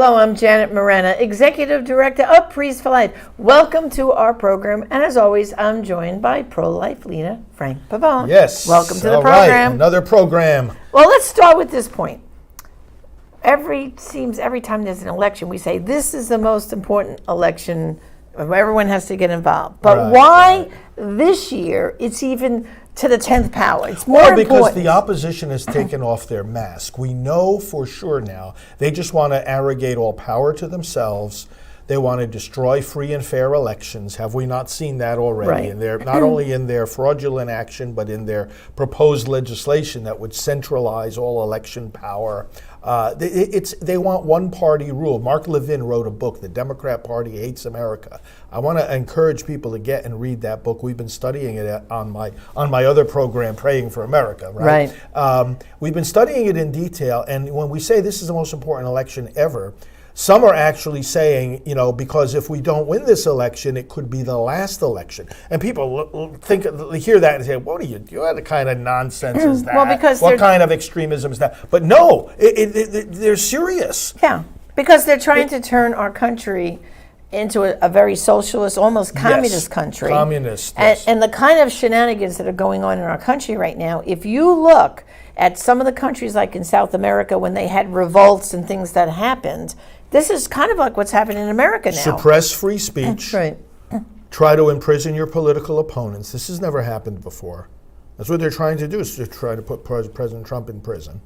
Hello, I'm Janet Morena, Executive Director of Priests for Life. Welcome to our program, and as always, I'm joined by pro-life leader Frank Pavone. Yes. Welcome to the All program. Right, another program. Well, let's start with this point. Every time there's an election, we say this is the most important election. Everyone has to get involved. But why this year it's even to the 10th power? It's more important. Because the opposition has taken off their mask. We know for sure now they just want to arrogate all power to themselves. They want to destroy free and fair elections. Have we not seen that already? Right. And they're not only in their fraudulent action, but in their proposed legislation that would centralize all election power. They want one-party rule. Mark Levin wrote a book, The Democrat Party Hates America. I want to encourage people to get and read that book. We've been studying it on my other program, Praying for America. Right. We've been studying it in detail, and when we say this is the most important election ever, some are actually saying, because if we don't win this election, it could be the last election. And people hear that and say, what what kind of nonsense is that? Well, because what kind of extremism is that? But no, they're serious. Yeah, because they're trying to turn our country into a very socialist, almost communist country. Communist, yes. And the kind of shenanigans that are going on in our country right now, if you look at some of the countries like in South America when they had revolts and things that happened, this is kind of like what's happening in America now. Suppress free speech. That's right. Try to imprison your political opponents. This has never happened before. That's what they're trying to do, is to try to put President Trump in prison.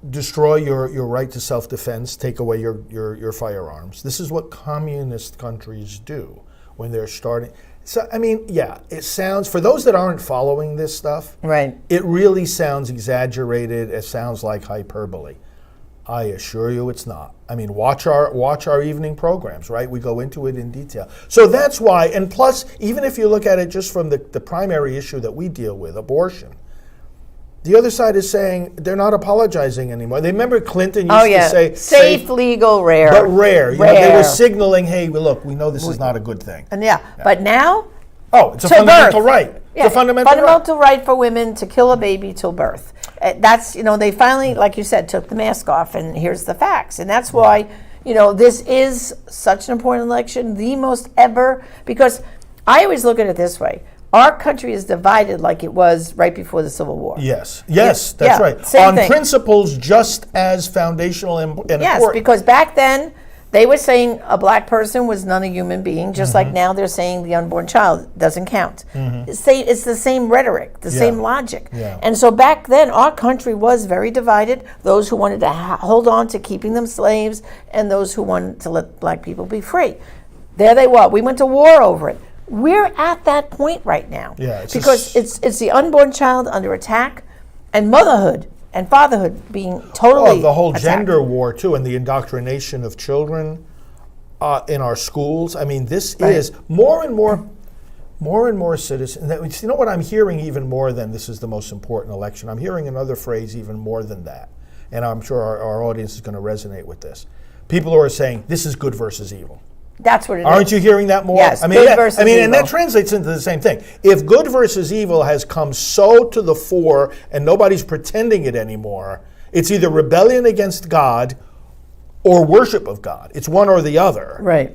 Destroy your right to self-defense, take away your firearms. This is what communist countries do when they're starting. So, it sounds, for those that aren't following this stuff, right, it really sounds exaggerated. It sounds like hyperbole. I assure you it's not. Watch our evening programs, right? We go into it in detail. So that's why, and plus, even if you look at it just from the primary issue that we deal with, abortion, the other side is saying they're not apologizing anymore. They remember Clinton used to say safe, legal, rare. But rare. They were signaling, hey, look, we know this is not a good thing. And but now, it's a fundamental right. Yeah, it's a fundamental right for women to kill a baby till birth. That's, they finally, like you said, took the mask off, and here's the facts. And that's why, this is such an important election, the most ever, because I always look at it this way. Our country is divided like it was right before the Civil War. Yes, that's right. Same on thing. Principles just as foundational and important. Yes, because back then, they were saying a black person was not a human being, just like now they're saying the unborn child doesn't count. It's the same rhetoric, the same logic. Yeah. And so back then, our country was very divided. Those who wanted to hold on to keeping them slaves, and those who wanted to let black people be free. There they were. We went to war over it. We're at that point right now. Yeah, because it's the unborn child under attack, and motherhood and fatherhood being totally the whole attacked. gender war too, and the indoctrination of children in our schools. This is more and more citizens. You know what I'm hearing even more than this is the most important election? I'm hearing another phrase even more than that, and I'm sure our audience is going to resonate with this. People who are saying this is good versus evil. That's what it is. Aren't you hearing that more? Yes, good versus evil. And that translates into the same thing. If good versus evil has come so to the fore and nobody's pretending it anymore, it's either rebellion against God or worship of God. It's one or the other. Right.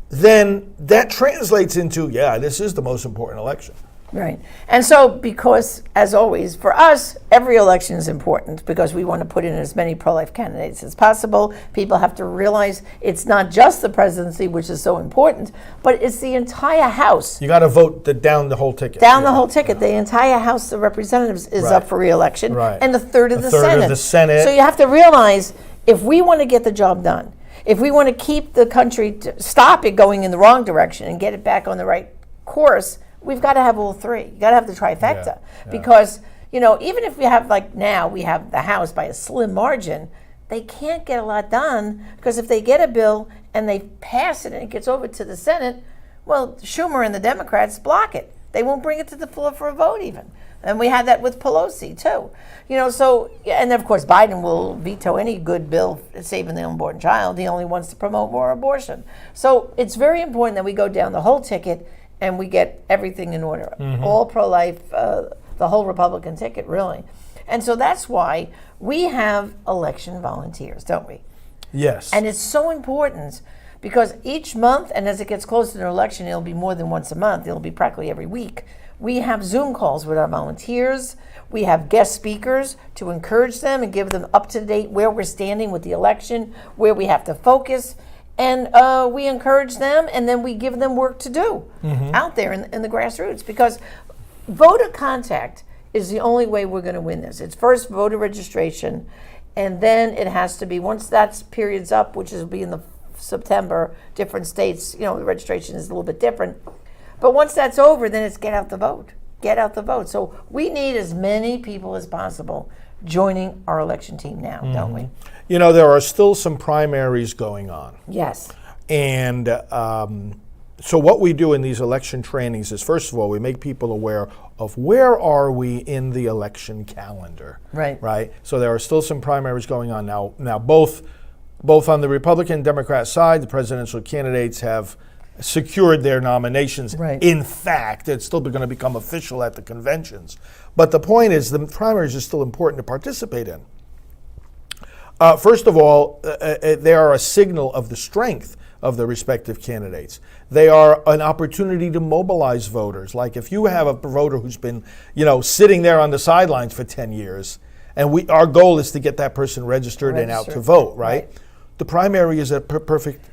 Then that translates into, this is the most important election. Right. And so, because, as always, for us, every election is important because we want to put in as many pro-life candidates as possible. People have to realize it's not just the presidency, which is so important, but it's the entire House. You got to vote down the whole ticket. Down the whole ticket. The entire House of Representatives is up for re-election, and a third of the Senate. So you have to realize, if we want to get the job done, if we want to keep the country, stop it going in the wrong direction and get it back on the right course, we've got to have all three. You got to have the trifecta. Because, even if we have, like now, we have the House by a slim margin, they can't get a lot done, because if they get a bill and they pass it and it gets over to the Senate, well, Schumer and the Democrats block it. They won't bring it to the floor for a vote even. And we had that with Pelosi, too. And of course, Biden will veto any good bill saving the unborn child. He only wants to promote more abortion. So it's very important that we go down the whole ticket and we get everything in order. All pro-life, the whole Republican ticket, really. And so that's why we have election volunteers, don't we? Yes. And it's so important because each month, and as it gets closer to an election, it'll be more than once a month. It'll be practically every week. We have Zoom calls with our volunteers. We have guest speakers to encourage them and give them up to date where we're standing with the election, where we have to focus. And we encourage them, and then we give them work to do out there in the grassroots, because voter contact is the only way we're going to win this. It's first voter registration, and then it has to be, once that period's up, which will be in the September, different states, the registration is a little bit different. But once that's over, then it's get out the vote. Get out the vote. So we need as many people as possible joining our election team now, don't we? There are still some primaries going on. Yes. And so what we do in these election trainings is, first of all, we make people aware of where are we in the election calendar. Right. So there are still some primaries going on now. Now, both on the Republican and Democrat side, the presidential candidates have secured their nominations. Right. In fact, it's still going to become official at the conventions. But the point is, the primaries are still important to participate in. First of all, they are a signal of the strength of the respective candidates. They are an opportunity to mobilize voters. Like if you have a voter who's been, sitting there on the sidelines for 10 years, and our goal is to get that person registered and out to vote, right? The primary is a perfect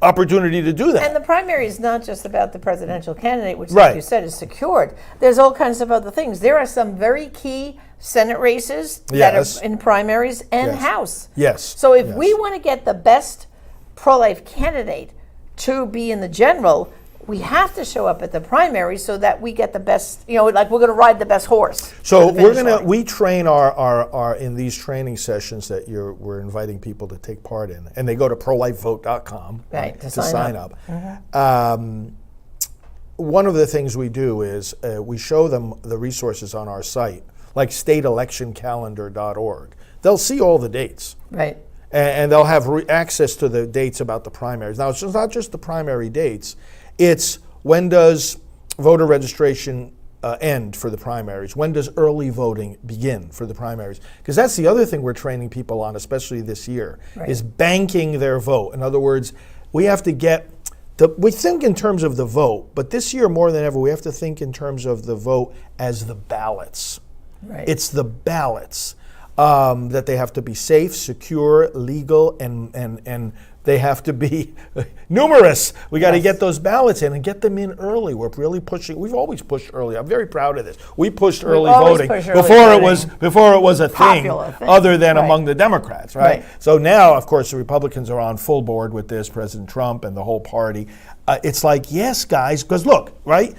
opportunity to do that. And the primary is not just about the presidential candidate, which, like you said, is secured. There's all kinds of other things. There are some very key Senate races that are in primaries and House. Yes. So if we want to get the best pro-life candidate to be in the general, we have to show up at the primary so that we get the best, like we're going to ride the best horse. So we train our in these training sessions that we're inviting people to take part in, and they go to prolifevote.com to sign up. One of the things we do is we show them the resources on our site, like stateelectioncalendar.org. They'll see all the dates. Right. And they'll have access to the dates about the primaries. Now, it's not just the primary dates. It's when does voter registration end for the primaries? When does early voting begin for the primaries? Because that's the other thing we're training people on, especially this year, is banking their vote. In other words, we have to we think in terms of the vote, but this year more than ever, we have to think in terms of the vote as the ballots. Right. It's the ballots that they have to be safe, secure, legal, and they have to be numerous. We got to get those ballots in and get them in early. We're really pushing. We've always pushed early. I'm very proud of this. We pushed early voting before it was a thing other than among the Democrats, right? So now, of course, the Republicans are on full board with this, President Trump and the whole party. It's like, yes, guys, because look, right?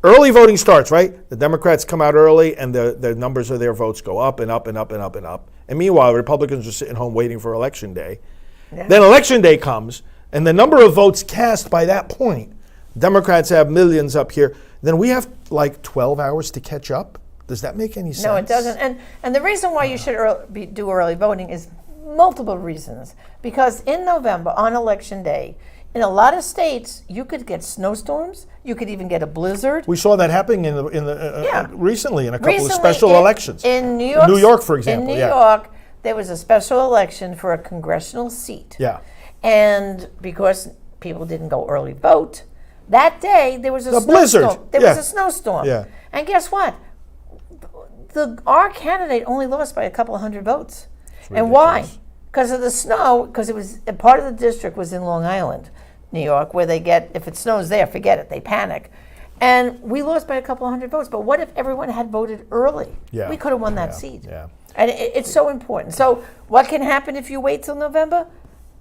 Early voting starts, right? The Democrats come out early, and the numbers of their votes go up and up and up and up and up. And meanwhile, Republicans are sitting home waiting for Election Day. Yeah. Then Election Day comes, and the number of votes cast by that point, Democrats have millions up here. Then we have like 12 hours to catch up. Does that make any sense? No, it doesn't. And the reason why you should do early voting is multiple reasons. Because in November, on Election Day, in a lot of states, you could get snowstorms. You could even get a blizzard. We saw that happening recently in a couple of special elections. In New York, for example. In New York, there was a special election for a congressional seat. Yeah. And because people didn't go early vote, that day there was a blizzard. There was a snowstorm. Yeah. And guess what? Our candidate only lost by a couple of hundred votes. And why? Because of the snow, because it was part of the district was in Long Island, New York, where if it snows there, forget it, they panic. And we lost by a couple of hundred votes. But what if everyone had voted early? Yeah. We could have won that seat. Yeah. And it's so important. So what can happen if you wait till November?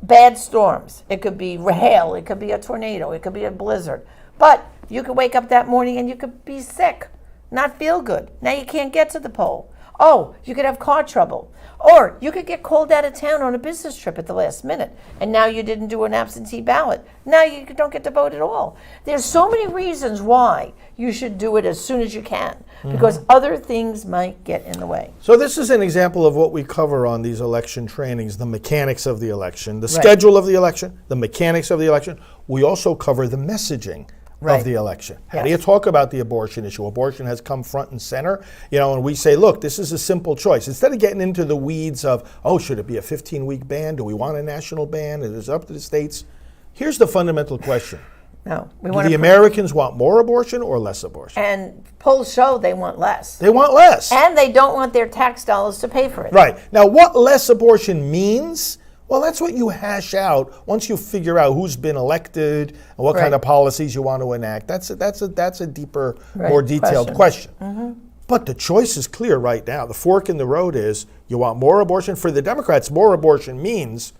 Bad storms. It could be hail. It could be a tornado. It could be a blizzard. But you could wake up that morning and you could be sick, not feel good. Now you can't get to the poll. Oh, you could have car trouble. Or you could get called out of town on a business trip at the last minute, and now you didn't do an absentee ballot. Now you don't get to vote at all. There's so many reasons why you should do it as soon as you can, because other things might get in the way. So this is an example of what we cover on these election trainings, the mechanics of the election, the schedule of the election, the mechanics of the election. We also cover the messaging. of the election. How do you talk about the abortion issue? Abortion has come front and center, and we say, look, this is a simple choice. Instead of getting into the weeds of, should it be a 15-week ban? Do we want a national ban? It is up to the states. Here's the fundamental question. No, do the Americans want more abortion or less abortion? And polls show they want less. They want less. And they don't want their tax dollars to pay for it. Right. Now, what less abortion means, well, that's what you hash out once you figure out who's been elected and what kind of policies you want to enact. That's a deeper, more detailed question. Mm-hmm. But the choice is clear right now. The fork in the road is you want more abortion. For the Democrats, more abortion means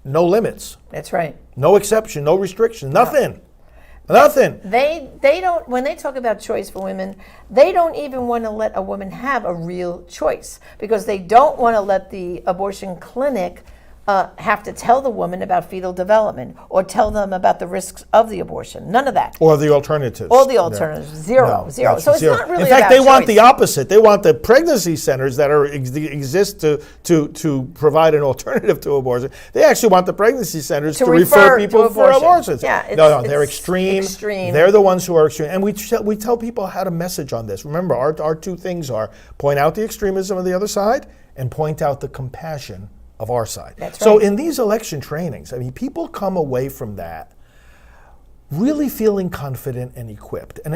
no limits. That's right. No exception, no restriction, nothing. Nothing. They don't, when they talk about choice for women, they don't even want to let a woman have a real choice because they don't want to let the abortion clinic have to tell the woman about fetal development or tell them about the risks of the abortion. None of that. Or the alternatives. All the alternatives. Zero. So it's not really in fact, about they choice. Want the opposite. They want the pregnancy centers that exist to provide an alternative to abortion. They actually want the pregnancy centers to refer people for abortions. Yeah, they're extreme. They're the ones who are extreme. And we tell people how to message on this. Remember, our two things are point out the extremism of the other side and point out the compassion of our side. That's so right. in these election trainings, people come away from that really feeling confident and equipped. And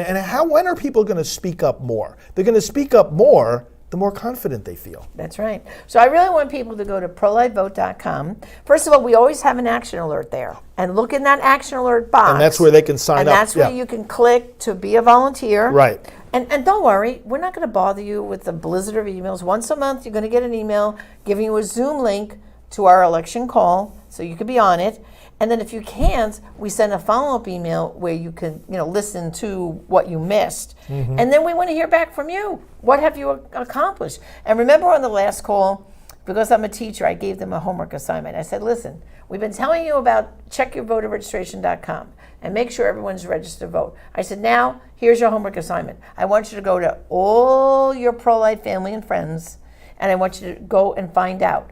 when are people going to speak up more? They're going to speak up more the more confident they feel. That's right. So I really want people to go to prolifevote.com. First of all, we always have an action alert there. And look in that action alert box. And that's where they can sign up. And that's where you can click to be a volunteer. Right. And don't worry, we're not going to bother you with the blizzard of emails. Once a month, you're going to get an email giving you a Zoom link to our election call, so you can be on it. And then if you can't, we send a follow-up email where you can, listen to what you missed. Mm-hmm. And then we want to hear back from you. What have you accomplished? And remember on the last call, because I'm a teacher, I gave them a homework assignment. I said, listen, we've been telling you about checkyourvoterregistration.com and make sure everyone's registered to vote. I said, now, here's your homework assignment. I want you to go to all your pro-life family and friends, and I want you to go and find out.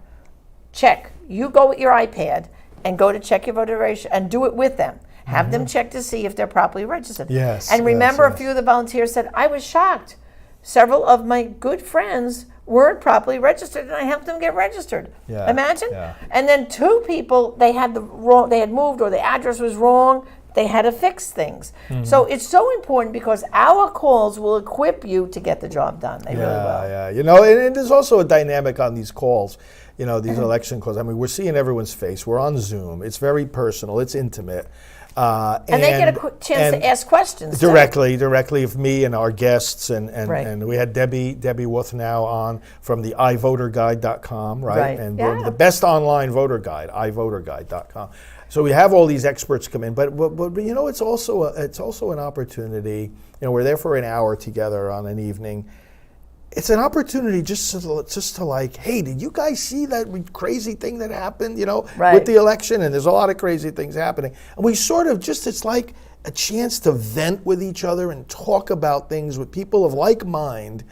Check. You go with your iPad and go to Check Your Voter Registration and do it with them. Have them check to see if they're properly registered. Yes. And remember, a few of the volunteers said, I was shocked. Several of my good friends weren't properly registered, and I helped them get registered. Yeah. Imagine? Yeah. And then 2 people, they had moved, or the address was wrong. They had to fix things. Mm-hmm. So it's so important because our calls will equip you to get the job done. They really will. Yeah. And there's also a dynamic on these calls. These election calls. We're seeing everyone's face. We're on Zoom. It's very personal. It's intimate. And they get a chance to ask questions directly of me and our guests, and we had Debbie Wuthnow on from the iVoterGuide.com, right? And the best online voter guide, iVoterGuide.com. So we have all these experts come in, but it's also an opportunity. We're there for an hour together on an evening. It's an opportunity just to like, hey, did you guys see that crazy thing that happened, with the election? And there's a lot of crazy things happening. And we sort of it's like a chance to vent with each other and talk about things with people of like mind.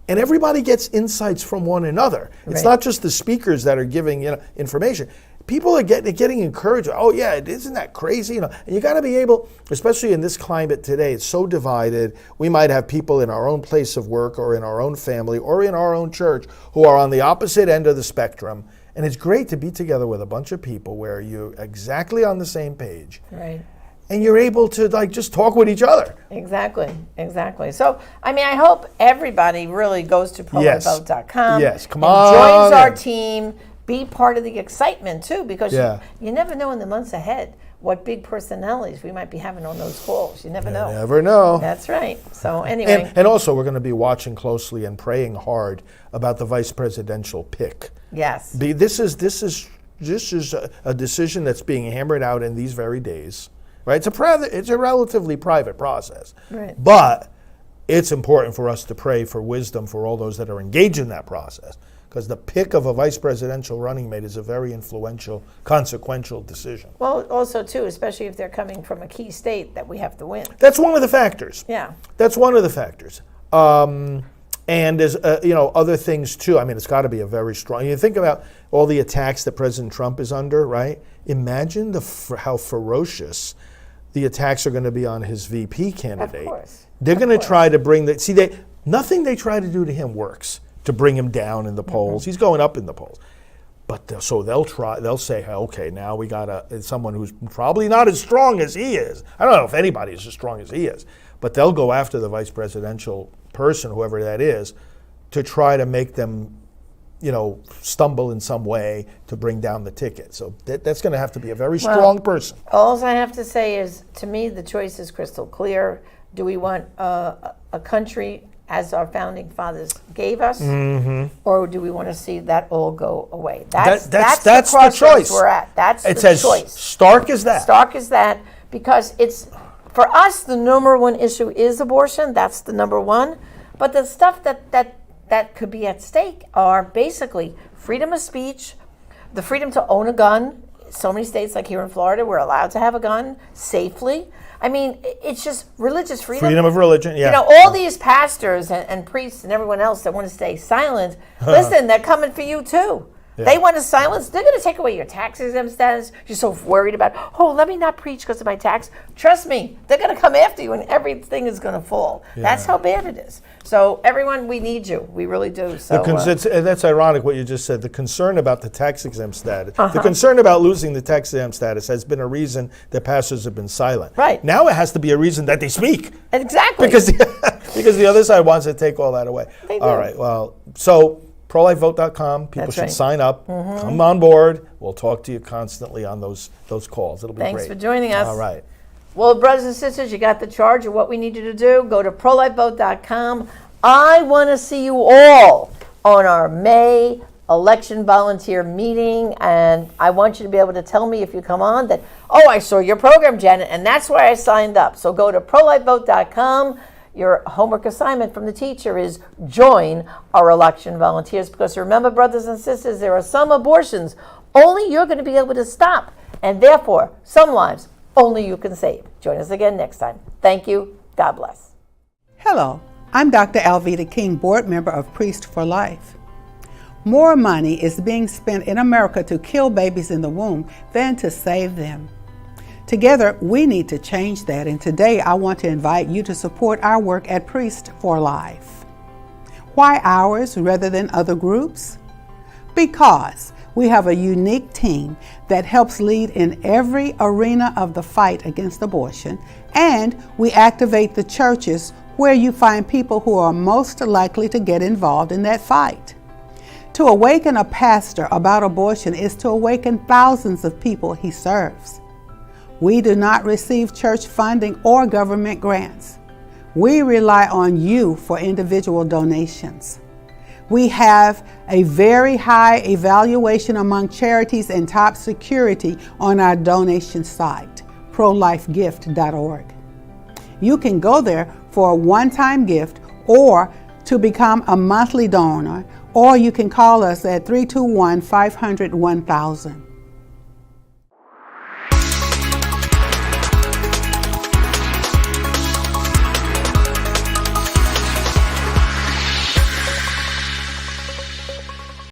And everybody gets insights from one another. It's not just the speakers that are giving information. People are getting encouraged. Oh yeah, isn't that crazy? And you got to be able, especially in this climate today, it's so divided. We might have people in our own place of work or in our own family or in our own church who are on the opposite end of the spectrum. And it's great to be together with a bunch of people where you're exactly on the same page. Right. And you're able to just talk with each other. Exactly. So, I hope everybody really goes to prolifevote.com. Yes, come on. Joins our team. Be part of the excitement, too, because you never know in the months ahead what big personalities we might be having on those calls. You never know. You never know. That's right. So anyway. And also we're going to be watching closely and praying hard about the vice presidential pick. Yes. This is a decision that's being hammered out in these very days. Right? It's a relatively private process. Right. But it's important for us to pray for wisdom for all those that are engaged in that process. Because the pick of a vice presidential running mate is a very influential, consequential decision. Well, also, too, especially if they're coming from a key state that we have to win. That's one of the factors. Yeah. That's one of the factors. And there's, other things, too. It's got to be a very strong... You think about all the attacks that President Trump is under, right? Imagine how ferocious the attacks are going to be on his VP candidate. Of course. They're going to try to bring nothing they try to do to him works to bring him down in the polls. He's going up in the polls. But so they'll say, okay, now we got someone who's probably not as strong as he is. I don't know if anybody is as strong as he is, but they'll go after the vice presidential person, whoever that is, to try to make them, stumble in some way to bring down the ticket. So that's going to have to be a very strong person. All I have to say is, to me, the choice is crystal clear. Do we want a country as our founding fathers gave us, or do we want to see that all go away? That's the choice we're at. That's the choice. Stark as that. Stark as that, because it's, for us, the number one issue is abortion. That's the number one. But the stuff that could be at stake are basically freedom of speech, the freedom to own a gun. So many states, like here in Florida, we're allowed to have a gun safely. I mean, it's just religious freedom. Freedom of religion, yeah. All these pastors and priests and everyone else that want to stay silent, listen, they're coming for you too. Yeah. They want to silence. They're going to take away your tax exempt status. You're so worried about, let me not preach because of my tax. Trust me, they're going to come after you and everything is going to fall. Yeah. That's how bad it is. So everyone, we need you. We really do. So that's ironic what you just said. The concern about the tax exempt status, the concern about losing the tax exempt status has been a reason that pastors have been silent. Right. Now it has to be a reason that they speak. Exactly. Because the other side wants to take all that away. They do. All right. Well, so ProLifeVote.com. People should sign up. Come on board. We'll talk to you constantly on those calls. It'll be great. Thanks for joining us. All right. Well, brothers and sisters, you got the charge of what we need you to do. Go to ProLifeVote.com. I want to see you all on our May election volunteer meeting, and I want you to be able to tell me if you come on that, I saw your program, Janet, and that's why I signed up. So go to ProLifeVote.com. Your homework assignment from the teacher is join our election volunteers, because remember, brothers and sisters, there are some abortions only you're going to be able to stop, and therefore some lives only you can save. Join us again next time. Thank you. God bless. Hello, I'm Dr. Alveda King, board member of Priest for Life. More money is being spent in America to kill babies in the womb than to save them. Together, we need to change that, and today I want to invite you to support our work at Priest for Life. Why ours rather than other groups? Because we have a unique team that helps lead in every arena of the fight against abortion, and we activate the churches where you find people who are most likely to get involved in that fight. To awaken a pastor about abortion is to awaken thousands of people he serves. We do not receive church funding or government grants. We rely on you for individual donations. We have a very high evaluation among charities and top security on our donation site, prolifegift.org. You can go there for a one-time gift or to become a monthly donor, or you can call us at 321-500-1000.